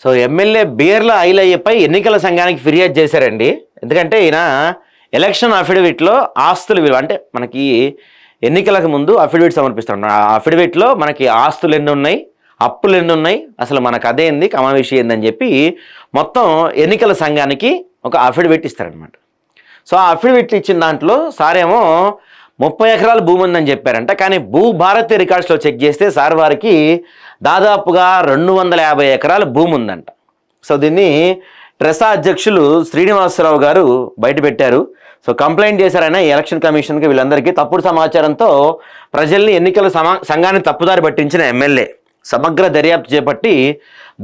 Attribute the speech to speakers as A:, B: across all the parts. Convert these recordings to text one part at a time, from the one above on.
A: So MLA Beerla ఐలయ్యపై ఎన్నికల సంఘానికి ఫిర్యాదు చేశారండి. ఎందుకంటే ఈయన ఎలక్షన్ అఫిడవిట్లో ఆస్తుల విలువ అంటే మనకి ఎన్నికలకు ముందు అఫిడవిట్ సమర్పిస్తాం. ఆ అఫిడవిట్లో మనకి ఆస్తులు ఎన్ని ఉన్నాయి, అప్పులు ఎన్ని ఉన్నాయి, అసలు మనకు అదేంది కమావిషి ఏందని చెప్పి మొత్తం ఎన్నికల సంఘానికి ఒక అఫిడవిట్ ఇస్తారనమాట. సో ఆ అఫిడవిట్ ఇచ్చిన దాంట్లో సారేమో 30 ఎకరాల భూమి ఉందని చెప్పారంట. కానీ భూభారతి రికార్డ్స్లో చెక్ చేస్తే సార్ వారికి దాదాపుగా 250 ఎకరాల భూమి ఉందంట. సో దీన్ని ట్రెసా అధ్యక్షులు శ్రీనివాసరావు గారు బయటపెట్టారు. సో కంప్లైంట్ చేశారైనా ఎలక్షన్ కమిషన్కి వీళ్ళందరికీ తప్పుడు సమాచారంతో ప్రజల్ని ఎన్నికల సంఘాన్ని తప్పుదారి పట్టించిన ఎమ్మెల్యే సమగ్ర దర్యాప్తు చేపట్టి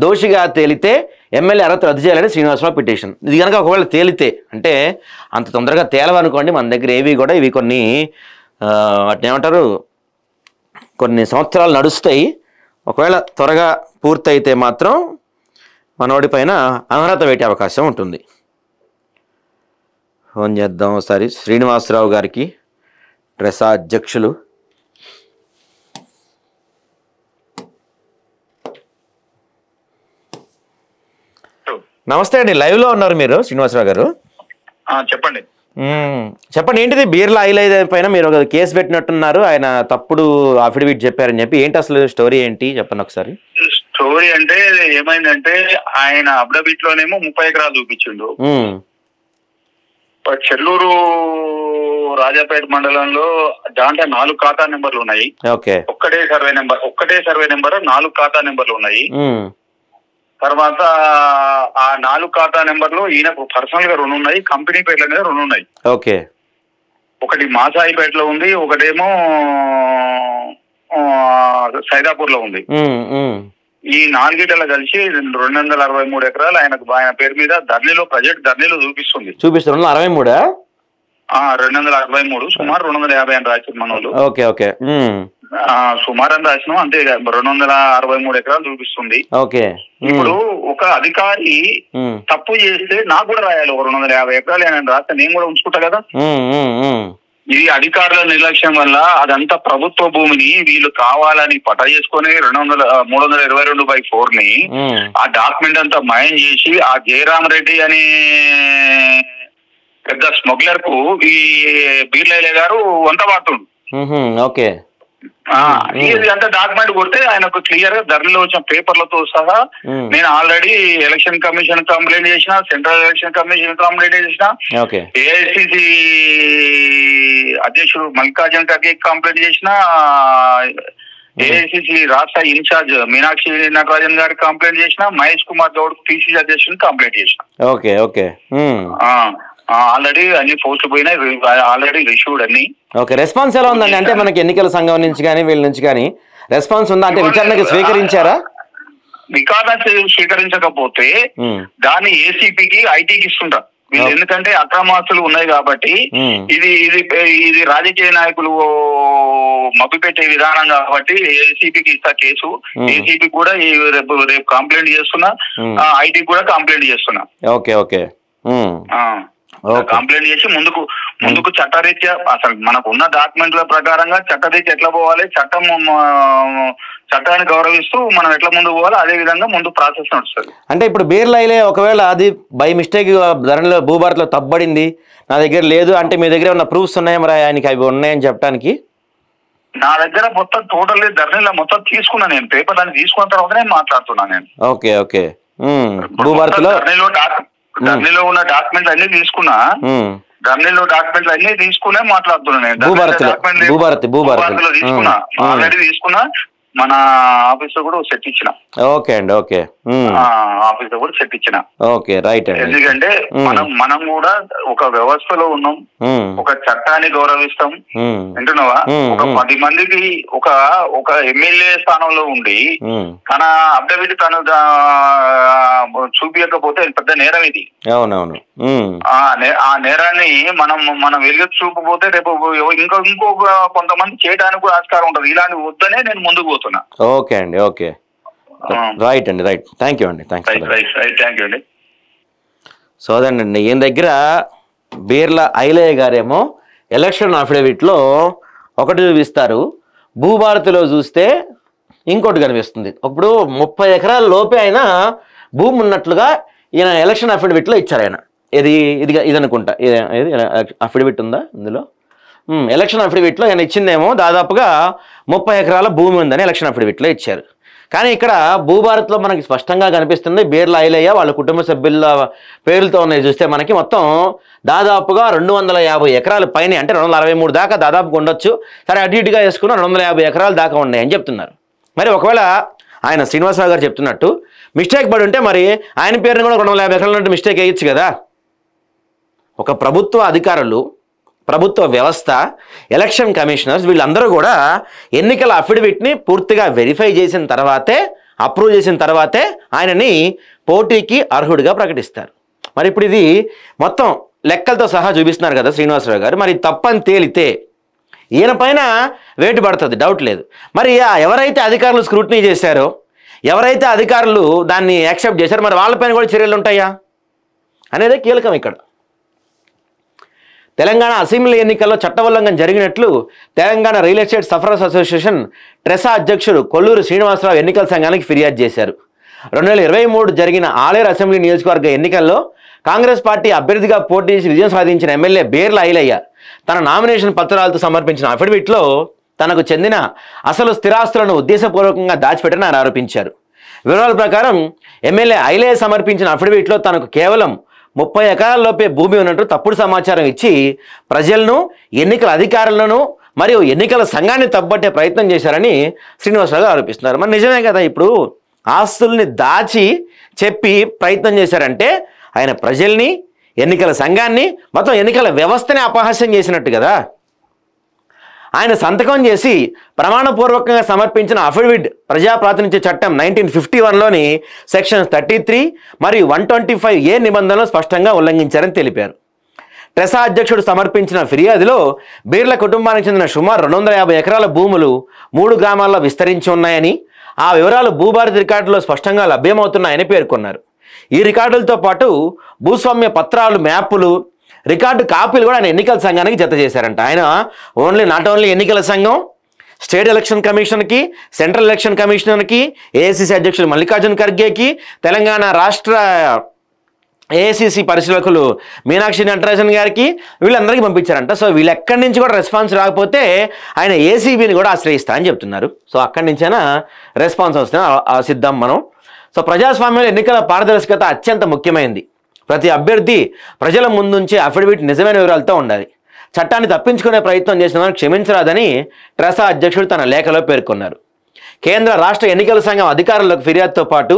A: దోషిగా తేలితే ఎమ్మెల్యే అర్హత రద్దు చేయాలని శ్రీనివాసరావు పిటిషన్. ఇది కనుక ఒకవేళ తేలితే అంటే అంత తొందరగా తేలవనుకోండి, మన దగ్గర ఏవి కూడా ఇవి కొన్ని వాటిని ఏమంటారు కొన్ని సంవత్సరాలు నడుస్తాయి. ఒకవేళ త్వరగా పూర్తయితే మాత్రం మనోడి పైన అనర్హత పెట్టే అవకాశం ఉంటుంది. ఫోన్ చేద్దాం ఒకసారి శ్రీనివాసరావు గారికి, ట్రెసా అధ్యక్షులు. నమస్తే అండి, లైవ్లో ఉన్నారు మీరు శ్రీనివాసరావు గారు.
B: చెప్పండి.
A: చెప్పండి, ఏంటిది బీర్ల ఐలయ్య పైన మీరు ఒక కేసు పెట్టినట్టున్నారు, ఆయన తప్పుడు అఫిడవిట్ చెప్పారని చెప్పి. ఏంటి అసలు స్టోరీ ఏంటి చెప్పండి ఒకసారి.
B: స్టోరీ అంటే ఏమైందంటే ఆయన అఫిడవిట్ లోనేమో 30 ఎకరాలు చూపించిండు. చెల్లూరు రాజాపేట మండలంలో దాంట్లో 4 ఖాతా నెంబర్లు ఉన్నాయి. ఒక్కటే సర్వే నెంబర్ 4 ఖాతా నెంబర్లు ఉన్నాయి. తర్వాత ఆ 4 ఖాతా నెంబర్లు ఈయనకు పర్సనల్ గా 2 ఉన్నాయి, కంపెనీ పేర్ల మీద 2 ఉన్నాయి. ఒకటి మాసాయిపేటలో ఉంది, ఒకటేమో సైదాపూర్ లో ఉంది. ఈ 4 కలిసి 263 ఎకరాలు ఆయన పేరు మీద ధర్నీలో ధర్నీలో చూపిస్తుంది. 263 సుమారు 250 అని రాశారు మనోళ్ళు. సుమారు అని రాసినాం అంతే. 263 ఎకరాలు చూపిస్తుంది. ఇప్పుడు ఒక అధికారి తప్పు చేస్తే నాకు కూడా రాయాలి. 250 ఎకరాలు ఆయన రాస్తే నేను కూడా ఉంచుకుంటా కదా. ఇది అధికారుల నిర్లక్ష్యం వల్ల అదంతా ప్రభుత్వ భూమిని వీళ్ళు కావాలని పటా చేసుకుని 322/4 ని ఆ డాక్యుమెంట్ అంతా మాయం చేసి ఆ జయరామ్ రెడ్డి అనే పెద్ద స్మగ్లర్ కు ఈ బీర్ల ఐలయ్య గారు వంట వాడుతుండు. ఇది అంతా డాక్యుమెంట్ కొడితే ఆయనకు క్లియర్ గా ధరలో వచ్చిన పేపర్లతో సహా నేను ఆల్రెడీ ఎలక్షన్ కమిషన్ కంప్లైంట్ చేసిన, సెంట్రల్ ఎలక్షన్ కమిషన్ కంప్లైంట్ చేసిన, ఏఐసిసి అధ్యక్షుడు మల్లికార్జున ఖర్గే కంప్లైంట్ చేసిన, ఏఐసిసి రాష్ట్ర ఇన్ఛార్జ్ మీనాక్షి నటరాజన్ గారికి కంప్లైంట్ చేసిన, మహేష్ కుమార్ గౌడ్ పిసిసి అధ్యక్షుడిని కంప్లైంట్ చేసిన. ఆల్రెడీ అన్ని పోస్టులు పోయినాయి, ఆల్రెడీ రిష్యూడ్ అన్ని.
A: రెస్పాన్స్ ఎలా ఉందండి? అంటే మనకి ఎన్నికల సంఘం నుంచి కానీ వీళ్ళ నుంచి కానీ రెస్పాన్స్ ఉందా? అంటే విచారణకు స్వీకరించారా?
B: విచారణ స్వీకరించకపోతే దాన్ని ఏసీపీకి ఐటీకి ఇస్తుంటారు వీళ్ళు. ఎందుకంటే అక్రమాస్తులు ఉన్నాయి కాబట్టి ఇది ఇది ఇది రాజకీయ నాయకులు మభ్యపెట్టే విధానం కాబట్టి ఏసీపీకి ఇస్తా కేసు. ఏసీపీ కూడా రేపు కంప్లైంట్ చేస్తున్నా, ఐటీకి కూడా కంప్లైంట్ చేస్తున్నా. కంప్లైంట్ చేసి ముందుకు చట్టరీత్యా అసలు మనకు ఉన్న డాక్యుమెంట్ల ప్రకారంగా చట్టరీత్యా ఎట్లా పోవాలి, చట్టాన్ని గౌరవిస్తూ మనం ఎట్లా ముందుకు పోవాలి, అదే విధంగా ముందు ప్రాసెస్ నడుస్తుంది.
A: అంటే ఇప్పుడు బీర్ల ఐలయ్య ఒకవేళ అది బై మిస్టేక్ ధరలో భూభారతిలో తప్పబడింది, నా దగ్గర లేదు అంటే మీ దగ్గర ఉన్న ప్రూఫ్స్ ఉన్నాయా మరి ఆయనకి అవి ఉన్నాయని చెప్పడానికి?
B: నా దగ్గర మొత్తం టోటల్ ధరలో మొత్తం తీసుకున్నా నేను. పేపర్ దాన్ని తీసుకున్న తర్వాత నేను మాట్లాడుతున్నాను నేను.
A: భూభారతిలో
B: ధర్నీలో ఉన్న డాక్యుమెంట్లు అన్ని తీసుకున్నా, ధర్నీలో డాక్యుమెంట్లు అన్ని తీసుకునే మాట్లాడుతున్నా నేను. భూభారతిలో తీసుకున్నా, ఆల్రెడీ తీసుకున్నా. మన ఆఫీస్ లో కూడా సెట్ ఇచ్చిన. ఆఫీస్ లో కూడా సెట్ ఇచ్చిన. ఎందుకంటే మనం కూడా ఒక వ్యవస్థలో ఉన్నాం, ఒక చట్టాన్ని గౌరవిస్తాం. వింటున్నావా? ఒక 10 మందికి ఒక ఎమ్మెల్యే స్థానంలో ఉండి తన అఫిడవిట్ తను చూపించకపోతే పెద్ద నేరం ఇది. ఆ నేరాన్ని మనం వెలుగు చూపకపోతే రేపు ఇంకో కొంతమంది చేయడానికి కూడా ఆస్కారం ఉంటుంది. ఇలాంటి వద్దనే నేను ముందుకు పోతున్నా.
A: రైట్ అండి, రైట్. థ్యాంక్ యూ అండి. సో అదేనండి, ఈయన దగ్గర బీర్ల ఐలయ్య గారేమో ఎలక్షన్ అఫిడవిట్లో ఒకటి చూపిస్తారు, భూభారతిలో చూస్తే ఇంకోటి కనిపిస్తుంది. ఇప్పుడు 30 ఎకరాల లోపే ఆయన భూమి ఉన్నట్లుగా ఈయన ఎలక్షన్ అఫిడవిట్లో ఇచ్చారు ఆయన. ఇది అనుకుంటా, ఇది అఫిడవిట్ ఉందా ఇందులో? ఎలక్షన్ అఫిడవిట్లో ఆయన ఇచ్చిందేమో దాదాపుగా 30 ఎకరాల భూమి ఉందని ఎలక్షన్ అఫిడవిట్లో ఇచ్చారు. కానీ ఇక్కడ భూభారత్లో మనకి స్పష్టంగా కనిపిస్తుంది బీర్ల ఐలయ్య వాళ్ళ కుటుంబ సభ్యుల పేర్లతో ఉన్నాయి చూస్తే మనకి మొత్తం దాదాపుగా 250 ఎకరాల పైన, అంటే 263 దాకా దాదాపుగా ఉండొచ్చు. సరే అటు ఇటుగా వేసుకున్న 250 ఎకరాల దాకా ఉన్నాయి అని చెప్తున్నారు. మరి ఒకవేళ ఆయన శ్రీనివాసరావు గారు చెప్తున్నట్టు మిస్టేక్ పడి ఉంటే మరి ఆయన పేరుని కూడా 250 ఎకరాలు అంటే మిస్టేక్ వేయచ్చు కదా. ఒక ప్రభుత్వ అధికారులు, ప్రభుత్వ వ్యవస్థ, ఎలక్షన్ కమిషనర్స్ వీళ్ళందరూ కూడా ఎన్నికల అఫిడవిట్ని పూర్తిగా వెరిఫై చేసిన తర్వాతే, అప్రూవ్ చేసిన తర్వాతే ఆయనని పోటీకి అర్హుడిగా ప్రకటిస్తారు. మరి ఇప్పుడు ఇది మొత్తం లెక్కలతో సహా చూపిస్తున్నారు కదా శ్రీనివాసరావు గారు. మరి తప్పని తేలితే ఈయన పైన వేటు పడుతుంది, డౌట్ లేదు. మరి ఎవరైతే అధికారులు స్క్రూటినీ చేశారో, ఎవరైతే అధికారులు దాన్ని యాక్సెప్ట్ చేశారో, మరి వాళ్ళపైన కూడా చర్యలు ఉంటాయా అనేదే కీలకం ఇక్కడ. తెలంగాణ అసెంబ్లీ ఎన్నికల్లో చట్టోల్లంఘన జరిగినట్లు Telangana real estate sufferers association TRESA అధ్యక్షుడు కొల్లూరు శ్రీనివాసరావు ఎన్నికల సంఘానికి ఫిర్యాదు చేశారు. 2023 జరిగిన ఆలేరు అసెంబ్లీ నియోజకవర్గ ఎన్నికల్లో కాంగ్రెస్ పార్టీ అభ్యర్థిగా పోటీ చేసి విజయం సాధించిన ఎమ్మెల్యే బీర్ల ఐలయ్య తన నామినేషన్ పత్రాలతో సమర్పించిన అఫిడవిట్లో తనకు చెందిన అసలు స్థిరాస్తులను ఉద్దేశపూర్వకంగా దాచిపెట్టని ఆరోపించారు. వివరాల ప్రకారం ఎమ్మెల్యే ఐలయ్య సమర్పించిన అఫిడవిట్లో తనకు కేవలం 30 ఎకరాల్లోపే భూమి ఉన్నట్టు తప్పుడు సమాచారం ఇచ్చి ప్రజలను, ఎన్నికల అధికారులను మరియు ఎన్నికల సంఘాన్ని తప్పబట్టే ప్రయత్నం చేశారని శ్రీనివాసరావు ఆరోపిస్తున్నారు. మరి నిజమే కదా, ఇప్పుడు ఆస్తుల్ని దాచి చెప్పి ప్రయత్నం చేశారంటే ఆయన ప్రజల్ని, ఎన్నికల సంఘాన్ని, మొత్తం ఎన్నికల వ్యవస్థని అపహాస్యం చేసినట్టు కదా. ఆయన సంతకం చేసి ప్రమాణపూర్వకంగా సమర్పించిన అఫిడవిట్ ప్రజాప్రాతినిధ్య చట్టం 1951లోని సెక్షన్స్ 33 మరియు 125A నిబంధనలు స్పష్టంగా ఉల్లంఘించారని తెలిపారు. ట్రెసా అధ్యక్షుడు సమర్పించిన ఫిర్యాదులో బీర్ల కుటుంబానికి చెందిన సుమారు 250 ఎకరాల భూములు 3 గ్రామాల్లో విస్తరించి ఉన్నాయని, ఆ వివరాలు భూభారతి రికార్డులో స్పష్టంగా లభ్యమవుతున్నాయని పేర్కొన్నారు. ఈ రికార్డులతో పాటు భూస్వామ్య పత్రాలు, మ్యాపులు, రికార్డు కాపీలు కూడా ఆయన ఎన్నికల సంఘానికి జత చేశారంట. ఆయన నాట్ ఓన్లీ ఎన్నికల సంఘం, స్టేట్ ఎలక్షన్ కమిషన్కి, సెంట్రల్ ఎలక్షన్ కమిషనర్కి, ఏఐసిసి అధ్యక్షుడు మల్లికార్జున ఖర్గేకి, తెలంగాణ రాష్ట్ర ఏఐసిసి పరిశీలకులు మీనాక్షి నటరాజన్ గారికి, వీళ్ళందరికీ పంపించారంట. సో వీళ్ళు ఎక్కడి నుంచి కూడా రెస్పాన్స్ రాకపోతే ఆయన ఏసీబీని కూడా ఆశ్రయిస్తా అని చెప్తున్నారు. సో అక్కడి నుంచైనా రెస్పాన్స్ వస్తే సిద్ధం మనం. సో ప్రజాస్వామ్యంలో ఎన్నికల పారదర్శకత అత్యంత ముఖ్యమైనది. ప్రతి అభ్యర్థి ప్రజల ముందుంచే అఫిడవిట్ నిజమైన వివరాలతో ఉండాలి. చట్టాన్ని తప్పించుకునే ప్రయత్నం చేసిన వారిని క్షమించరాదని ట్రెసా అధ్యక్షుడు తన లేఖలో పేర్కొన్నారు. కేంద్ర రాష్ట్ర ఎన్నికల సంఘం అధికారులకు ఫిర్యాదుతో పాటు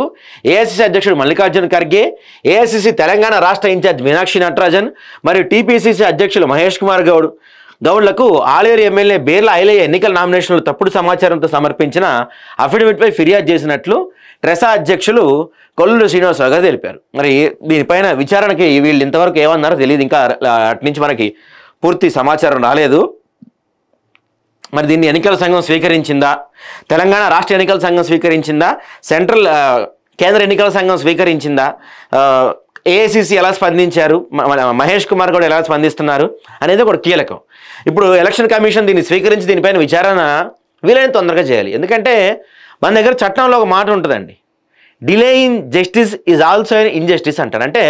A: ఏఐసిసి అధ్యక్షుడు మల్లికార్జున ఖర్గే, ఏఐసిసి తెలంగాణ రాష్ట్ర ఇన్ఛార్జ్ మీనాక్షి నటరాజన్ మరియు టీపీసీసీ అధ్యక్షులు మహేష్ కుమార్ గౌడ్లకు ఆలేరు ఎమ్మెల్యే బీర్ల ఐలయ్య ఎన్నికల నామినేషన్లు తప్పుడు సమాచారంతో సమర్పించిన అఫిడవిట్పై ఫిర్యాదు చేసినట్లు ట్రెసా అధ్యక్షులు కొల్లూరు శ్రీనివాసరావు గారు తెలిపారు. మరి దీనిపైన విచారణకి వీళ్ళు ఇంతవరకు ఏమన్నారో తెలియదు, ఇంకా అటు నుంచి మనకి పూర్తి సమాచారం రాలేదు. మరి దీన్ని ఎన్నికల సంఘం స్వీకరించిందా, తెలంగాణ రాష్ట్ర ఎన్నికల సంఘం స్వీకరించిందా, కేంద్ర ఎన్నికల సంఘం స్వీకరించిందా, ఏఐసిసి ఎలా స్పందించారు, మహేష్ కుమార్ కూడా ఎలా స్పందిస్తున్నారు అనేది ఒక కీలకం. ఇప్పుడు ఎలక్షన్ కమిషన్ దీన్ని స్వీకరించి దీనిపైన విచారణ వీలైన తొందరగా చేయాలి. ఎందుకంటే మన దగ్గర చట్టంలో ఒక మాట ఉంటుందండి, delay in justice is also an injustice అంటారు. అంటే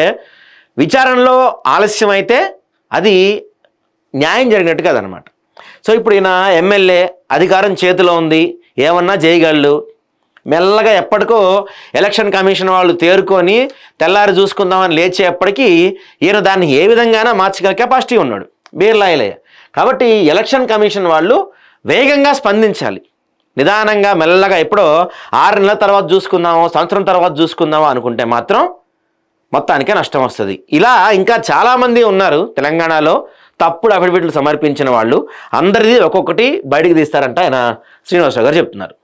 A: విచారణలో ఆలస్యం అయితే అది న్యాయం జరిగినట్టు కదనమాట. సో ఇప్పుడు ఈయన ఎమ్మెల్యే, అధికారం చేతిలో ఉంది, ఏమన్నా చేయగలడు. మెల్లగా ఎప్పటికో ఎలక్షన్ కమిషన్ వాళ్ళు తేరుకొని తెల్లారి చూసుకుందామని లేచేప్పటికీ ఈయన దాన్ని ఏ విధంగానూ మార్చగల కెపాసిటీ ఉన్నాడు బీర్ల ఐలయ్య. కాబట్టి ఎలక్షన్ కమిషన్ వాళ్ళు వేగంగా స్పందించాలి. నిదానంగా మెల్లగా ఎప్పుడో 6 నెలల తర్వాత చూసుకుందామో, సంవత్సరం తర్వాత చూసుకుందామో అనుకుంటే మాత్రం మొత్తానికే నష్టం వస్తుంది. ఇలా ఇంకా చాలామంది ఉన్నారు తెలంగాణలో తప్పుడు అఫిడవిట్లు సమర్పించిన వాళ్ళు. అందరిది ఒక్కొక్కటి బయటికి తీస్తారంట ఆయన శ్రీనివాసరావు గారు చెప్తున్నారు.